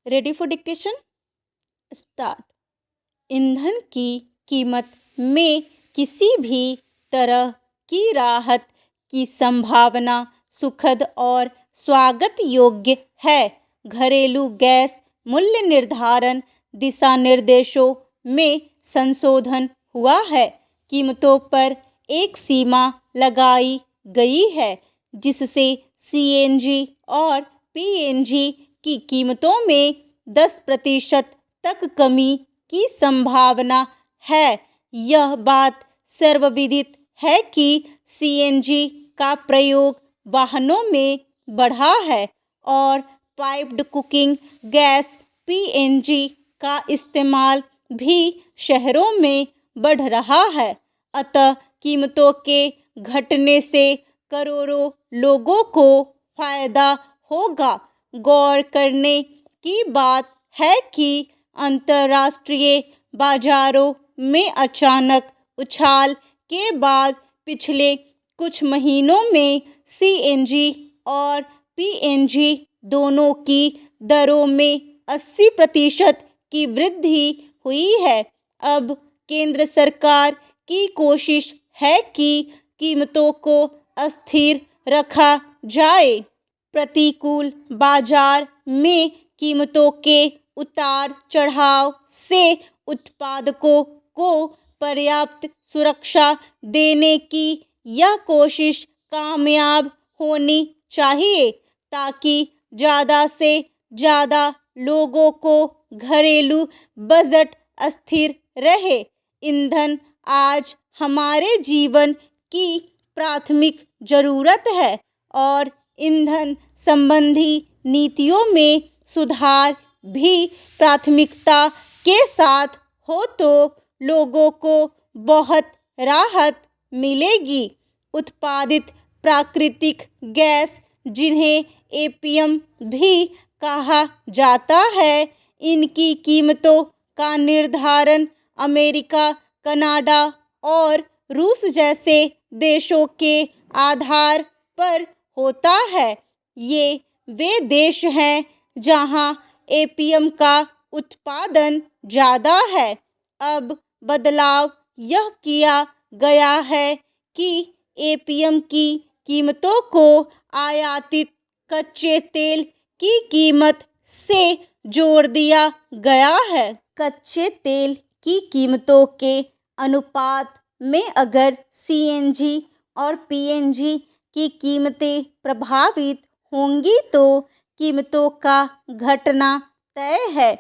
Ready for dictation? Start. ईंधन की कीमत में किसी भी तरह की राहत की संभावना सुखद और स्वागत योग्य है। घरेलू गैस मूल्य निर्धारण दिशा निर्देशों में संशोधन हुआ है। कीमतों पर एक सीमा लगाई गई है जिससे सीएनजी और पीएनजी की कीमतों में 10% तक कमी की संभावना है। यह बात सर्वविदित है कि सीएनजी का प्रयोग वाहनों में बढ़ा है और पाइप्ड कुकिंग गैस पीएनजी का इस्तेमाल भी शहरों में बढ़ रहा है। अतः कीमतों के घटने से करोड़ों लोगों को फायदा होगा। गौर करने की बात है कि अंतर्राष्ट्रीय बाजारों में अचानक उछाल के बाद पिछले कुछ महीनों में सीएनजी और पीएनजी दोनों की दरों में 80% की वृद्धि हुई है। अब केंद्र सरकार की कोशिश है कि कीमतों को अस्थिर रखा जाए। प्रतिकूल बाजार में कीमतों के उतार चढ़ाव से उत्पादकों को पर्याप्त सुरक्षा देने की यह कोशिश कामयाब होनी चाहिए ताकि ज़्यादा से ज़्यादा लोगों को घरेलू बजट स्थिर रहे। ईंधन आज हमारे जीवन की प्राथमिक ज़रूरत है और ईंधन संबंधी नीतियों में सुधार भी प्राथमिकता के साथ हो तो लोगों को बहुत राहत मिलेगी। उत्पादित प्राकृतिक गैस जिन्हें एपीएम भी कहा जाता है, इनकी कीमतों का निर्धारण अमेरिका, कनाडा और रूस जैसे देशों के आधार पर होता है। ये वे देश हैं जहां एपीएम का उत्पादन ज़्यादा है। अब बदलाव यह किया गया है कि एपीएम की कीमतों को आयातित कच्चे तेल की कीमत से जोड़ दिया गया है। कच्चे तेल की कीमतों के अनुपात में अगर सीएनजी और पीएनजी की कीमतें प्रभावित होंगी तो कीमतों का घटना तय है।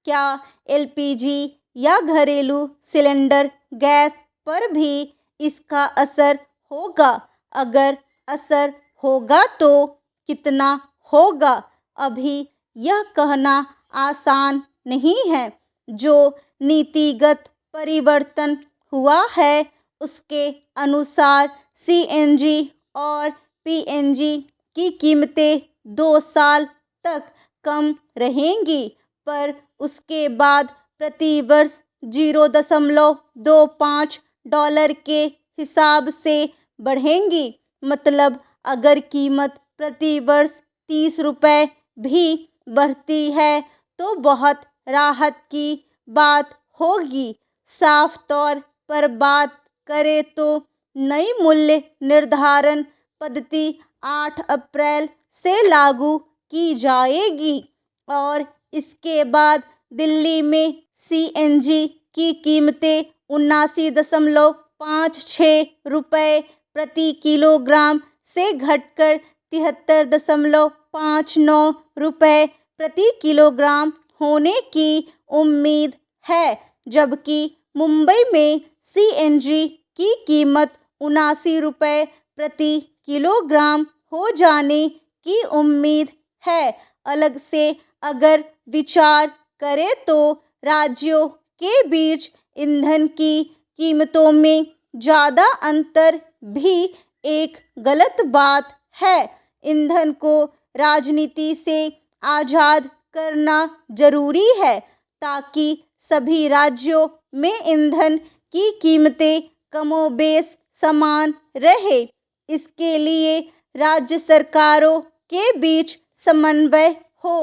क्या एलपीजी या घरेलू सिलेंडर गैस पर भी इसका असर होगा? अगर असर होगा तो कितना होगा? अभी यह कहना आसान नहीं है। जो नीतिगत परिवर्तन हुआ है उसके अनुसार सीएनजी और पीएनजी की कीमतें 2 साल तक कम रहेंगी, पर उसके बाद प्रति वर्ष $0.25 के हिसाब से बढ़ेंगी। मतलब अगर कीमत प्रति वर्ष 30 रुपये भी बढ़ती है तो बहुत राहत की बात होगी। साफ तौर पर बात करें तो नई मूल्य निर्धारण पद्धति 8 अप्रैल से लागू की जाएगी और इसके बाद दिल्ली में सीएनजी की कीमतें 79.56 रुपये प्रति किलोग्राम से घटकर 73.59 रुपये प्रति किलोग्राम होने की उम्मीद है, जबकि मुंबई में सीएनजी की कीमत 79 रुपये प्रति किलोग्राम हो जाने की उम्मीद है। अलग से अगर विचार करें तो राज्यों के बीच ईंधन की कीमतों में ज़्यादा अंतर भी एक गलत बात है। ईंधन को राजनीति से आज़ाद करना जरूरी है ताकि सभी राज्यों में ईंधन की कीमतें कमोबेश समान रहे। इसके लिए राज्य सरकारों के बीच समन्वय हो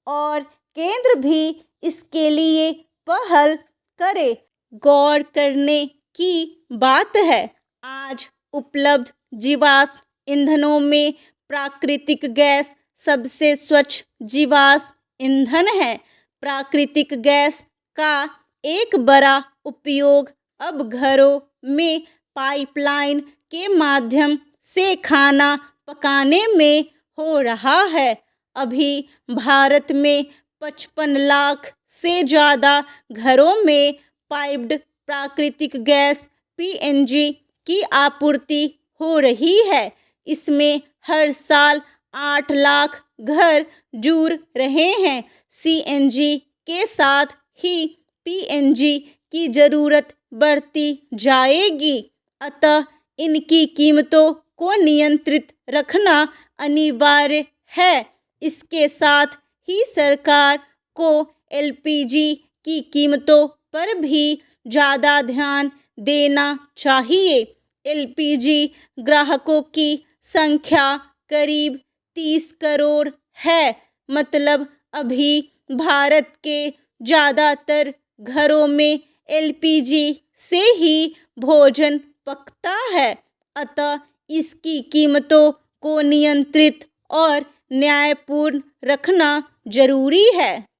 और केंद्र भी इसके लिए पहल करे। गौर करने की बात है, आज उपलब्ध जीवाश्म ईंधनों में प्राकृतिक गैस सबसे स्वच्छ जीवाश्म ईंधन है। प्राकृतिक गैस का एक बड़ा उपयोग अब घरों में पाइपलाइन के माध्यम से खाना पकाने में हो रहा है। अभी भारत में 55 लाख से ज़्यादा घरों में पाइप्ड प्राकृतिक गैस पीएनजी की आपूर्ति हो रही है। इसमें हर साल 8 लाख घर जुड़ रहे हैं। सीएनजी के साथ ही पीएनजी की ज़रूरत बढ़ती जाएगी, अतः इनकी कीमतों को नियंत्रित रखना अनिवार्य है। इसके साथ ही सरकार को एलपीजी की कीमतों पर भी ज़्यादा ध्यान देना चाहिए। एलपीजी ग्राहकों की संख्या करीब 30 करोड़ है, मतलब अभी भारत के ज़्यादातर घरों में एलपीजी से ही भोजन पकता है, अतः इसकी कीमतों को नियंत्रित और न्यायपूर्ण रखना जरूरी है।